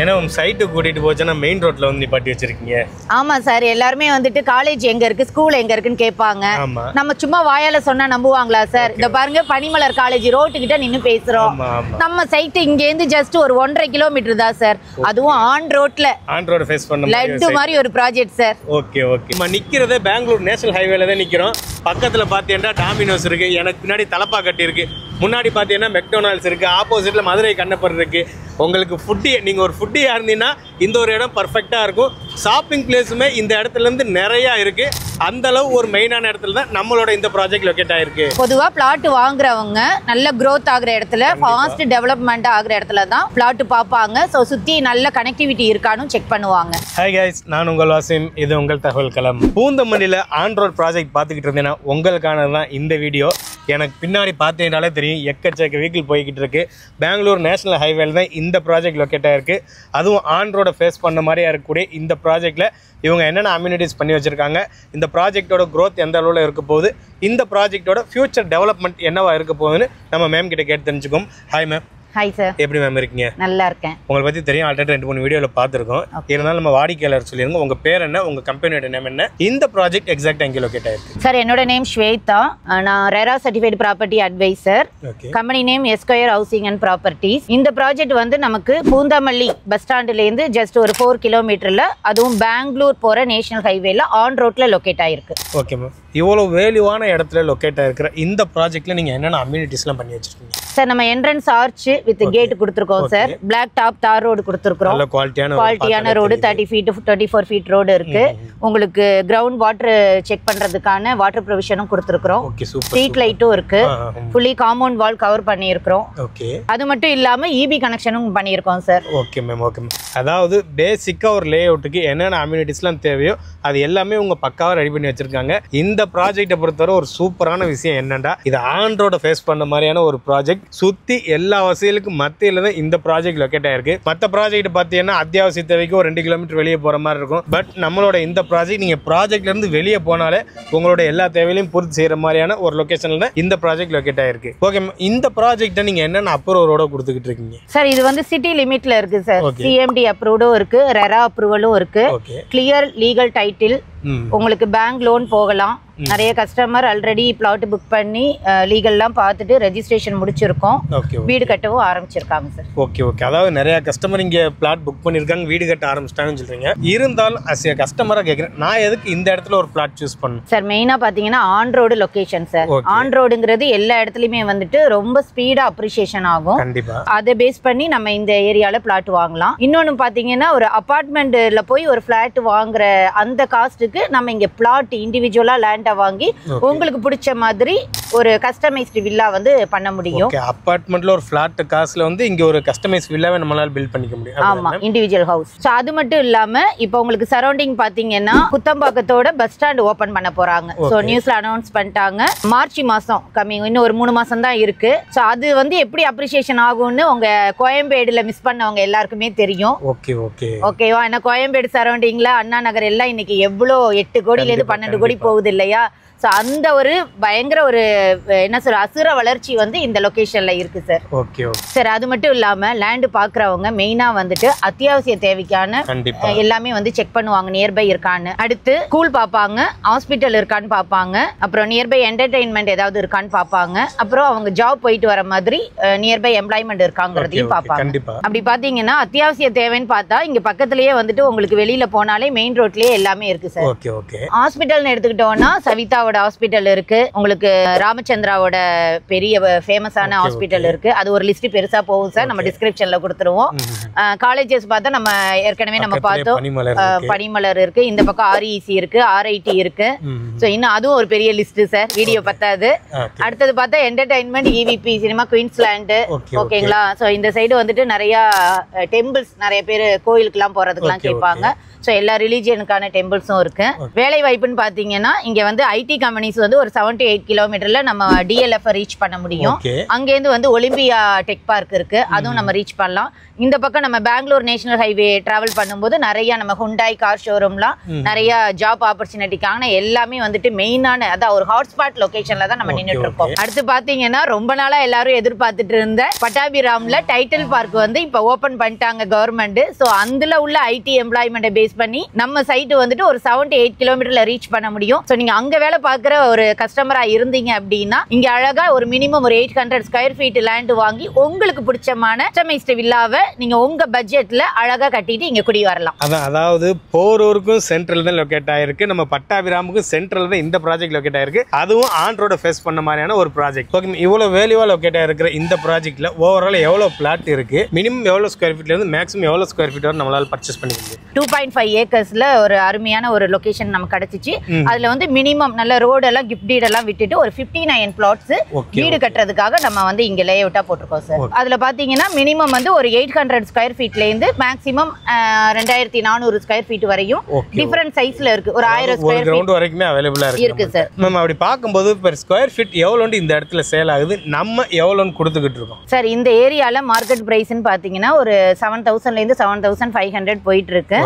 ஏன்னா சைட்டு கூட்டிட்டு போச்சுன்னா மெயின் ரோட்ல வந்து நிப்பாட்டி வச்சிருக்கீங்க. ஆமா சார், எல்லாருமே வந்துட்டு காலேஜ் எங்க இருக்கு, ஸ்கூல் எங்க இருக்குன்னு கேட்பாங்க. நம்ம சும்மா வாயால சொன்னா நம்புவாங்களா சார்? இந்த பாருங்க, பனிமலர் காலேஜ் ரோட்டு கிட்ட நின்னு பேசுறோம். நம்ம சைட்டு இங்க இருந்து ஜஸ்ட் ஒரு 1.5 கிலோமீட்டர் தான் சார். அதுவும் ஆன் ரோட் ஃபேஸ் பண்ண லட்டு மாதிரி ஒரு ப்ராஜெக்ட் சார். Okay okay. நம்ம நிக்கிறதே பெங்களூர் நேஷனல் ஹைவேல தான் நிக்கிறோம். பக்கத்துல பாத்தீங்கன்னா டாமினோஸ் இருக்கு, எனக்கு பின்னாடி தலப்பா கட்டி இருக்கு, முன்னாடி பாத்தீங்கன்னா மெக்டொனால்ட்ஸ் இருக்கு, ஆப்போசிட்ல மதுரை கண்ணப்பர் இருக்கு. உங்களுக்கு ஃபுட்டி, நீங்க ஒரு ஃபுட்டியா இருந்தீங்கன்னா இந்த ஒரு இடம் பர்ஃபெக்டா இருக்கும். ஷாப்பிங் பிளேஸுமே இந்த இடத்துல இருந்து நிறைய இருக்கு. அந்த அளவு ஒரு மெயினான இடத்துல தான் நம்மளோட இந்த ப்ராஜெக்ட் லொகேட் ஆயிருக்கு. பொதுவா பிளாட் வாங்குறவங்க நல்ல growth ஆகுற இடத்துல, ஃபாஸ்ட் டெவலப்மெண்ட் ஆகுற இடத்துல தான் பிளாட் பார்ப்பாங்க. ஸோ சுத்தி நல்ல கனெக்டிவிட்டி இருக்கான்னு செக் பண்ணுவாங்க. ஹாய் கைஸ், நான் உங்கள் வாசிம், இது உங்கள் தகவல் களம். பூந்தமல்லியில் ஆன் ரோட் ப்ராஜெக்ட் பார்த்துக்கிட்டு இருந்தேன்னா உங்களுக்கானது தான் இந்த வீடியோ. எனக்கு பின்னாடி பார்த்தீங்கன்னாலே தெரியும், எக்கச்சக்க வெஹிக்கிள் போய்கிட்டு இருக்கு. பெங்களூர் நேஷனல் ஹைவேல தான் இந்த ப்ராஜெக்ட் லொக்கேட் ஆயிருக்கு. அதுவும் ஆன் ரோட ஃபேஸ் பண்ண மாதிரியா இருக்கக்கூடிய இந்த ப்ராஜெக்டில் இவங்க என்னென்ன அம்யூனிட்டிஸ் பண்ணி வச்சுருக்காங்க, இந்த ப்ராஜெக்டோட க்ரோத் எந்த அளவில் இருக்க போகுது, இந்த ப்ராஜெக்டோட ஃபியூச்சர் டெவலப்மெண்ட் என்னவா இருக்க போகுதுன்னு நம்ம மேம் கிட்ட கேட்டு தெரிஞ்சுக்கோம். Hi ma'am. Hi sir. எப்படி மேம் இருக்கீங்க? நல்லா இருக்கேன். உங்களை பற்றி தெரியும், ஆல்ரெடி 2-3 வீடியோவில் பார்த்துருக்கோம். இருந்தாலும் நம்ம வாடிக்கையாளர் சொல்லிடுங்க, உங்கள் பேர் என்ன, உங்கள் கம்பெனியோட நேம் என்ன, இந்த ப்ராஜெக்ட் எக்ஸாக்ட் எங்கே லொக்கேட் ஆயிருக்கு? சார், என்னோட நேம் ஸ்வேதா. நான் RERA certified property advisor. Company name Esquire housing and properties. இந்த ப்ராஜெக்ட் வந்து நமக்கு பூந்தமல்லி பஸ் ஸ்டாண்டுலேருந்து ஜஸ்ட் ஒரு 4 கிலோமீட்டரில், அதுவும் பெங்களூர் போகிற நேஷனல் ஹைவேல ஆன் ரோட்டில் லொக்கேட் ஆயிருக்கு. Okay ma'am. இவ்வளோ வேல்யூவான இடத்துல லொக்கேட் ஆயிருக்கிற இந்த ப்ராஜெக்ட்ல நீங்கள் என்னென்ன அம்யூனிட்டிஸ்லாம் பண்ணி வச்சிருக்கீங்க? சார், நம்ம என்ட்ரன்ஸ் ஆர்ச் வித் கேட் கொடுத்துருக்கோம் சார். பிளாக் டாப் தார் ரோடு கொடுத்துருக்கோம். நல்ல குவாலிட்டியான ரோடு 30 ஃபீட் 24 ஃபீட் ரோடு இருக்கு. உங்களுக்கு கிரவுண்ட் வாட்டர் செக் பண்றதுக்கான வாட்டர் ப்ரொவிஷனும் கொடுத்துருக்கோம். ஸ்ட்ரீட் லைட்டும் இருக்கு. ஃபுல்லி காம்பவுண்ட் வால் கவர் பண்ணியிருக்கிறோம். ஓகே. அது மட்டும் இல்லாம இபி கனெக்ஷனும் பண்ணியிருக்கோம் sir. Okay ma'am. Okay ma'am. அதாவது பேசிக்கா ஒரு லே அவுட்டுக்கு என்னென்ன அம்யூனிட்டிஸ்லாம் தேவையோ அது எல்லாமே உங்க பக்காவா ரெடி பண்ணி வச்சிருக்காங்க. இந்த ப்ராஜெக்டை பொறுத்தவரை ஒரு சூப்பரான விஷயம் என்னன்னா, இது ஆன் ரோட ஃபேஸ் பண்ண மாதிரியான ஒரு ப்ராஜெக்ட். சுத்தி எல்லா வசதிகளுக்கும் மத்தியில தான் இந்த ப்ராஜெக்ட் லொக்கேட் ஆயிருக்கு. மற்ற ப்ராஜெக்ட் பார்த்தீங்கன்னா அத்தியாவசிய தேவைக்கு ஒரு 2 கிலோமீட்டர் வெளியே போற மாதிரி இருக்கும். பட் நம்மளோட இந்த ப்ராஜெக்ட் நீங்க ப்ராஜெக்ட்ல இருந்து வெளியே போனாலே உங்களோட எல்லா தேவையிலையும் பூர்த்தி செய்யற மாதிரியான ஒரு லொகேஷன்ல தான் இந்த ப்ராஜெக்ட் லொக்கேட் ஆயிருக்கு. ஓகே, இந்த ப்ராஜெக்ட்டை நீங்க என்னென்ன அப்ரூவலோட கொடுத்துக்கிட்டு இருக்கீங்க? சார், இது வந்து சிட்டி லிமிட்ல இருக்கு சார். சிஎம்டி அப்ரூவ்டும் இருக்கு, ரெரா அப்ரூவலும் இருக்கு. கிளியர் லீகல் டைட்டில், உங்களுக்கு பேங்க் லோன் போகலாம். நிறைய கஸ்டமர் ஆல்ரெடி பிளாட் புக் பண்ணி லீகல்லாம் பார்த்துட்டு ரெஜிஸ்ட்ரேஷன் முடிச்சிருக்கோம். வீடு கட்டவும் ஆரம்பிச்சிருக்காங்க சார். Okay okay. அதாவது நிறைய கஸ்டமர் இங்கே பிளாட் புக் பண்ணியிருக்காங்க, வீடு கட்ட ஆரம்பிச்சிட்டாங்கன்னு சொல்றீங்க. இருந்தாலும் அஸ் ஏ கஸ்டமராக கேட்குறேன், நான் எதுக்கு இந்த இடத்துல ஒரு பிளாட் சூஸ் பண்ணணும்? சார், மெயினாக பார்த்தீங்கன்னா on road location sir. On ரோடுங்கிறது எல்லா இடத்துலையுமே வந்துட்டு ரொம்ப ஸ்பீடாக அப்ரிசியேஷன் ஆகும். கண்டிப்பாக அதை பேஸ் பண்ணி நம்ம இந்த ஏரியாவில் பிளாட் வாங்கலாம். இன்னொன்று பார்த்தீங்கன்னா, ஒரு அப்பார்ட்மெண்ட்ல போய் ஒரு பிளாட் வாங்குற அந்த காஸ்ட்டுக்கு நம்ம இங்கே பிளாட் இண்டிவிஜுவலாக லேண்ட் வாங்கி உங்களுக்கு பிடிச்ச மாதிரி ஒரு கஸ்டமைஸ்டு வில்லா வந்து பண்ண முடியும். ஓகே. அபார்ட்மெண்ட்ல ஒரு ஃபிளாட் காஸ்ட்ல வந்து இங்க ஒரு கஸ்டமைஸ் வில்லாவை நம்மளால பில்ட் பண்ணிக்க முடியும். ஆமா, இண்டிவிஜுவல் ஹவுஸ். சோ அது மட்டும் இல்லாம இப்போ உங்களுக்கு சரௌண்டிங் பாத்தீங்கன்னா குத்தம்பாக்கத்தோட பஸ் ஸ்டாண்ட் ஓபன் பண்ண போறாங்க. சோ நியூஸ்ல அனௌன்ஸ் பண்ணிட்டாங்க. மார்ச் மாசம் கம்மிங், இன்னும் ஒரு 3 மாசம் தான் இருக்கு. சோ அது வந்து எப்படி அப்ரிசியேஷன் ஆகும்னு உங்க கோயம்பேடுல மிஸ் பண்ணவங்க எல்லாருக்குமே தெரியும். Okay okay. ஓகேவா? ஏன்னா கோயம்பேடு சரௌண்டிங்ல அண்ணா நகர் எல்லாம் இன்னைக்கு எவ்வளோ 8 கோடியில இருந்து 12 கோடி போகுது இல்லையா? ஸோ அந்த ஒரு பயங்கர ஒரு என்ன சொல்ற அசுர வளர்ச்சி வந்து இந்த லொகேஷன்ல இருக்கு சார். Okay okay sir. அது மட்டும் இல்லாம லேண்டு பாக்குறவங்க மெயினா வந்துட்டு அத்தியாவசிய தேவைக்கான எல்லாமே வந்து செக் பண்ணுவாங்க, நியர்பை இருக்கான்னு. அடுத்து ஸ்கூல் பார்ப்பாங்க, ஹாஸ்பிட்டல் இருக்கான்னு பார்ப்பாங்க, அப்புறம் நியர்பை என்டர்டெயின்மெண்ட் ஏதாவது இருக்கான்னு பார்ப்பாங்க, அப்புறம் அவங்க ஜாப் போயிட்டு வர மாதிரி நியர்பை எம்ப்ளாய்மெண்ட் இருக்காங்கிறதையும் பார்ப்பாங்க. அப்படி பாத்தீங்கன்னா அத்தியாவசிய தேவைன்னு பார்த்தா இங்க பக்கத்துலயே வந்துட்டு உங்களுக்கு வெளியில போனாலே மெயின் ரோட்லயே எல்லாமே இருக்கு சார். Okay okay. ஹாஸ்பிட்டல்னு எடுத்துக்கிட்டோம்னா சவிதா ஹாஸ்பிட்டல் இருக்கு, உங்களுக்கு ராமச்சந்திராவோட பெரிய ஃபேமஸான ஹாஸ்பிட்டல் இருக்கு. அது ஒரு லிஸ்ட் பெருசா போகும் சார், நம்ம டிஸ்கிரிப்ஷன்ல கொடுத்துருவோம். காலேஜஸ் பார்த்தா நம்ம ஏற்கனவே நம்ம பார்த்தோம், பனிமலர் இருக்கு, இந்த பக்கம் REC இருக்கு, RIT இருக்கு. சோ இன்னும் அதுவும் ஒரு பெரிய லிஸ்ட் சார், வீடியோ பத்தாது. அடுத்தது பார்த்தா என்டர்டைன்மெண்ட், EVP சினிமா, குயின்ஸ்லாண்ட். ஓகேங்களா? சோ இந்த சைடு வந்துட்டு நிறைய டெம்பிள்ஸ், நிறைய பேர் கோயிலுக்குலாம் போறதுக்குலாம் கேட்பாங்க. ஸோ எல்லா ரிலீஜியனுக்கான டெம்பிள்ஸும் இருக்கு. வேலை வாய்ப்புன்னு பார்த்தீங்கன்னா இங்கே வந்து IT கம்பெனிஸ் வந்து ஒரு 7 to 8 கிலோமீட்டர்ல நம்ம DLF ரீச் பண்ண முடியும். அங்கேருந்து வந்து ஒலிம்பியா டெக் பார்க் இருக்கு, அதுவும் நம்ம ரீச் பண்ணலாம். இந்த பக்கம் நம்ம பெங்களூர் நேஷனல் ஹைவே டிராவல் பண்ணும்போது நிறைய நம்ம ஹுண்டாய் கார் ஷோரூம்லாம் நிறைய ஜாப் ஆப்பர்ச்சுனிட்டிக்கான எல்லாமே வந்துட்டு மெயினான அதான் ஒரு ஹாட்ஸ்பாட் லொகேஷன்ல தான் நம்ம நின்றுட்டு இருக்கோம். அடுத்து பாத்தீங்கன்னா ரொம்ப நாளா எல்லாரும் எதிர்பார்த்துட்டு இருந்த பட்டாபிராம்ல டைட்டில் பார்க் வந்து இப்ப ஓபன் பண்ணிட்டாங்க கவர்மெண்ட். சோ அதுல உள்ள IT எம்ப்ளாய்மெண்ட்டை பேஸ் பண்ணி நம்ம சைட் வந்துட்டு ஒரு 7 to 8 கிலோமீட்டர்ல ரீச் பண்ண முடியும். சோ நீங்க அங்க வேலை பார்க்குற ஒரு கஸ்டமரா இருந்தீங்க அப்படின்னா இங்க அழகா ஒரு மினிமம் ஒரு 800 ஸ்கொயர் ஃபீட் லேண்ட் வாங்கி உங்களுக்கு பிடிச்சமான கஸ்டமைஸ்டு வில்லாவை நீங்க உங்க பட்ஜெட்ல அழகா கட்டிட்டு இங்க குடி வரலாம். அதாவது போரூருக்கும் சென்ட்ரல் தான் லொகேட் ஆயிருக்கு, நம்ம பட்டாபிராமுக்கும் சென்ட்ரல் தான் இந்த ப்ராஜெக்ட் லொகேட் ஆயிருக்கு. அதுவும் ஆன் ரோட ஃபேஸ் பண்ண மாதிரியான ஒரு ப்ராஜெக்ட். ஓகே, இவ்வளவு வேல்யூவா லொகேட் ஆயிருக்கிற இந்த ப்ராஜெக்ட்ல ஓவரால் எவ்வளவு பிளாட் இருக்கு, மினிமம் எவ்வளவு ஸ்கொயர் ஃபீட்ல இருந்து மேக்ஸிமம் எவ்வளவு ஸ்கொயர் ஃபீட் வரை நம்மளால பர்ச்சேஸ் பண்ணிக்க முடியும்? 2.5 ஏக்கர்ஸ்ல ஒரு அருமையான ஒரு லொகேஷன் நமக்கு கிடைச்சிச்சு. அதுல வந்து மினிமம் நல்ல ரோடு எல்லாம் கிஃப்ட் டீட் எல்லாம் விட்டுட்டு ஒரு 59 பிளாட்ஸ் வீடு கட்டுறதுக்காக நம்ம வந்து இங்க லே அவுட்டா போட்டிருக்கோம் சார். அதுல பாத்தீங்கன்னா மினிமம் வந்து ஒரு 800 ஸ்கொயர் ஃபீட்ல இருந்து மேக்ஸிமம் 2400 ஸ்கொயர் ஃபீட் வரையும் டிஃபரண்ட் சைஸ்ல இருக்கு. ஒரு 1000 ஸ்கொயர் ஃபீட் வரைக்குமே அவைலபிளா இருக்கு சார். நம்ம அப்படி பாக்கும்போது பெர் ஸ்கொயர் ஃபீட் எவ்வளவு இந்த இடத்துல சேல் ஆகுது, நம்ம எவ்வளவு கொடுத்துக்கிட்டு இருக்கோம் சார்? இந்த ஏரியால மார்க்கெட் பிரைஸ்னு பாத்தீங்கன்னா ஒரு 7000ல இருந்து 7500 போயிட்டு இருக்கு.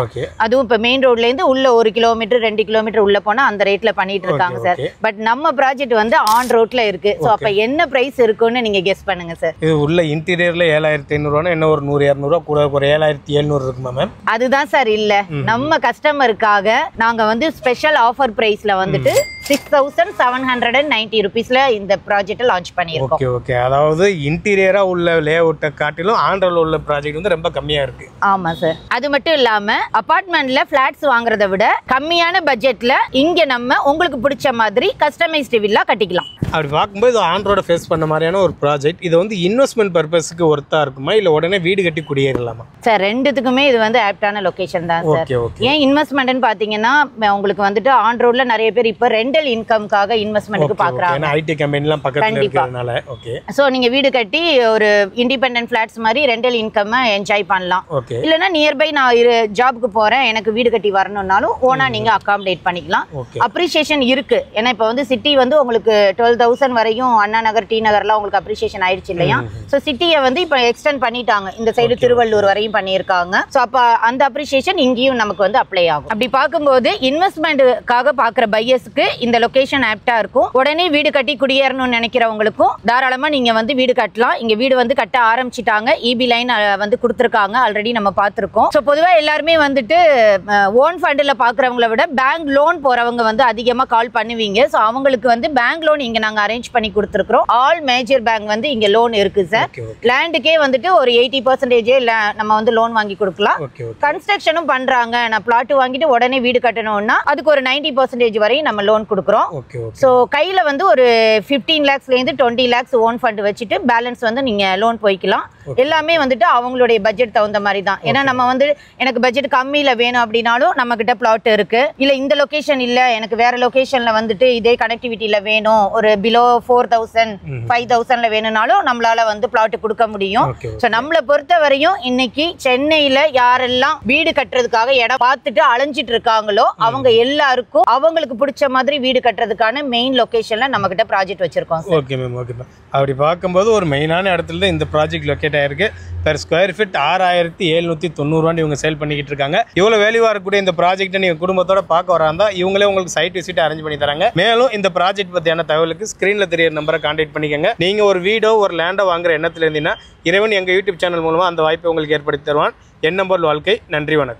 அதுவும் இப்ப மெயின் ரோட்ல இருந்து உள்ள 1 கிலோமீட்டர் 2 கிலோமீட்டர் உள்ள போனா அந்த ரேட்ல பண்ணிட்டு இருக்காங்க சார். பட் நம்ம ப்ராஜெக்ட் வந்து ஆன் ரோட்ல இருக்கு. சோ அப்ப என்ன பிரைஸ் இருக்குன்னு நீங்க கெஸ் பண்ணுங்க சார். இது உள்ள இன்டீரியர்ல 7500 என்ன ஒரு 100-200 கூட ஒரு 7700 இருக்குமா மேம்? அதுதான் சார் இல்ல, நம்ம கஸ்டமருக்காக நாங்க வந்து ஸ்பெஷல் ஆஃபர் பிரைஸ்ல வந்துட்டு 6790 rupeesல இந்த ப்ராஜெக்ட் லான்ச் பண்ணியிருக்கோம். ஓகே ஓகே, அதாவது இன்டீரியரா உள்ள லே அவுட்டை காட்டிலும் ஆன் ரோட்ல உள்ள ப்ராஜெக்ட் வந்து ரொம்ப கம்மியா இருக்கு. ஆமா சார். அது மட்டும் இல்லாம அபார்ட்மெண்ட்ல பிளாட்ஸ் வாங்குறதை விட கம்மியான பட்ஜெட்ல இங்க நம்ம உங்களுக்கு பிடிச்ச மாதிரி கஸ்டமைஸ்டு வில்லா கட்டிக்கலாம். அப்படி பார்க்கும்போது ஆன் ரோட ஃபேஸ் பண்ண மாதிரியான ஒரு ப்ராஜெக்ட். இது வந்து இன்வெஸ்ட்மெண்ட் பர்பஸ்க்கு ஒர்த்தா இருக்குமா இல்ல உடனே வீடு கட்டி குடியேறலாமா? சார் ரெண்டுத்துக்குமே இது வந்து ஆப்டான லொகேஷன் தான் சார். ஏன் இன்வெஸ்ட்மெண்ட்னு பாத்தீங்கன்னா உங்களுக்கு வந்துட்டு ஆன் ரோட்ல நிறைய பேர் இப்ப ரெண்டல் இன்கம்காக இன்வெஸ்ட்மென்ட்க்கு பாக்குறாங்க. ஏன்னா ஐடி கம்பெனிலாம் பக்கத்துல இருக்கறனால. ஓகே, சோ நீங்க வீடு கட்டி ஒரு இண்டிபெண்டன்ட் ஃபிளாட்ஸ் மாதிரி ரெண்டல் இன்கம் என்ஜாய் பண்ணலாம். இல்லனா நியர்பை நான் ஜாப்க்கு போறேன் எனக்கு வீடு கட்டி வரணும்னாலும் ஓனா நீங்க அகாமடேட் பண்ணிக்கலாம். அப்ரிசியேஷன் இருக்கு. ஏன்னா இப்ப வந்து சிட்டி வந்து உங்களுக்கு 12000 வரையும் அண்ணா நகர் டி நகர்லாம் உங்களுக்கு அப்ரிசியேஷன் ஆயிடுச்சு இல்லையா? சோ சிட்டியை வந்து இப்ப எக்ஸ்டெண்ட் பண்ணிட்டாங்க, இந்த சைடு திருவள்ளூர் வரையும் பண்ணியிருக்காங்க. சோ அப்ப அந்த அப்ரிசியேஷன் இங்கேயும் நமக்கு வந்து அப்ளை ஆகும். அப்படி பார்க்கும்போது இன்வெஸ்ட்மெண்ட்டுக்காக பாக்குற பையர்ஸ்க்கு இந்த லொகேஷன் ஆப்டா இருக்கும். உடனே வீடு கட்டி குடியேறணும்னு நினைக்கிறவங்களுக்கும் தாராளமா நீங்க வந்து வீடு கட்டலாம். இங்க வீடு வந்து கட்ட ஆரம்பிச்சிட்டாங்க. இபி லைன் வந்து கொடுத்துருக்காங்க, ஆல்ரெடி நம்ம பார்த்துருக்கோம். ஸோ பொதுவாக எல்லாருமே வந்துட்டு ஓன் ஃபண்டில் பார்க்குறவங்கள விட பேங்க் லோன் போறவங்க வந்து அதிகமாக கால் பண்ணுவீங்க. ஸோ அவங்களுக்கு வந்து பேங்க் லோன் இங்க நாங்கள் அரேஞ்ச் பண்ணி கொடுத்துருக்கோம். ஆல் மேஜர் பேங்க் வந்து இங்க லோன் இருக்கு சார். லேண்டுக்கே வந்துட்டு ஒரு 80% நம்ம வந்து லோன் வாங்கி கொடுக்கலாம். கன்ஸ்ட்ரக்ஷனும் பண்றாங்க. நான் பிளாட் வாங்கிட்டு உடனே வீடு கட்டணும்னா அதுக்கு ஒரு 90% வரையும் நம்ம லோன் கொடுக்குறோம். ஸோ கையில வந்து ஒரு 15 lakhsல இருந்து 20 lakhs ஓன் ஃபண்ட் வச்சுட்டு பேலன்ஸ் வந்து நீங்க லோன் போய்க்கலாம். எல்லாமே வந்துட்டு அவங்களுடைய பட்ஜெட் தகுந்த மாதிரி தான். ஏன்னா நம்ம வந்து எனக்கு பட்ஜெட் கம்மியில வேணும் அப்படின்னாலும் நம்ம கிட்ட பிளாட் இருக்கு. இல்ல இந்த லொகேஷன் இல்ல எனக்கு வேற லொகேஷன்ல வந்துட்டு இதே கனெக்டிவிட்டியில வேணும், ஒரு பிலோ 4000 5000ல வேணும்னாலும் நம்மளால வந்து பிளாட் கொடுக்க முடியும். ஸோ நம்மளை பொறுத்த வரையும் இன்னைக்கு சென்னையில யாரெல்லாம் வீடு கட்டுறதுக்காக இடம் பார்த்துட்டு அலைஞ்சிட்டு இருக்காங்களோ அவங்க எல்லாருக்கும் அவங்களுக்கு பிடிச்ச மாதிரி வீடு கட்டுறதுக்கான மெயின் லொகேஷன்ல நம்ம கிட்ட ப்ராஜெக்ட் வச்சிருக்கோம். Okay ma'am, okay ma'am. அப்படி பார்க்கும்போது ஒரு மெயினான இடத்துல தான் இந்த ப்ராஜெக்ட் லொக்கேட் ஆயிருக்கு. பெர் ஸ்கொயர் ஃபீட் 6790 இவங்க சேல் பண்ணிக்கிட்டு இருக்காங்க. இவ்வளவு வேல்யூவா இருக்கக்கூடிய இந்த ப்ராஜெக்ட்டை நீங்க குடும்பத்தோட பார்க்க வராந்தா இவங்களே உங்களுக்கு சைட் விசிட் அரேஞ்ச் பண்ணி தராங்க. மேலும் இந்த ப்ராஜெக்ட் பத்தியான தகவலுக்கு ஸ்கிரீன்ல தெரியற நம்பரை கான்டாக்ட் பண்ணிக்கங்க. நீங்க ஒரு வீடோ ஒரு லேண்டோ வாங்குற எண்ணத்துல இருந்தீங்கன்னா இறைவன் எங்க யூடியூப் சேனல் மூலமா அந்த வாய்ப்பை உங்களுக்கு ஏற்படுத்தி தருவான். என் நம்பர் வாழ்க்கை. நன்றி, வணக்கம்.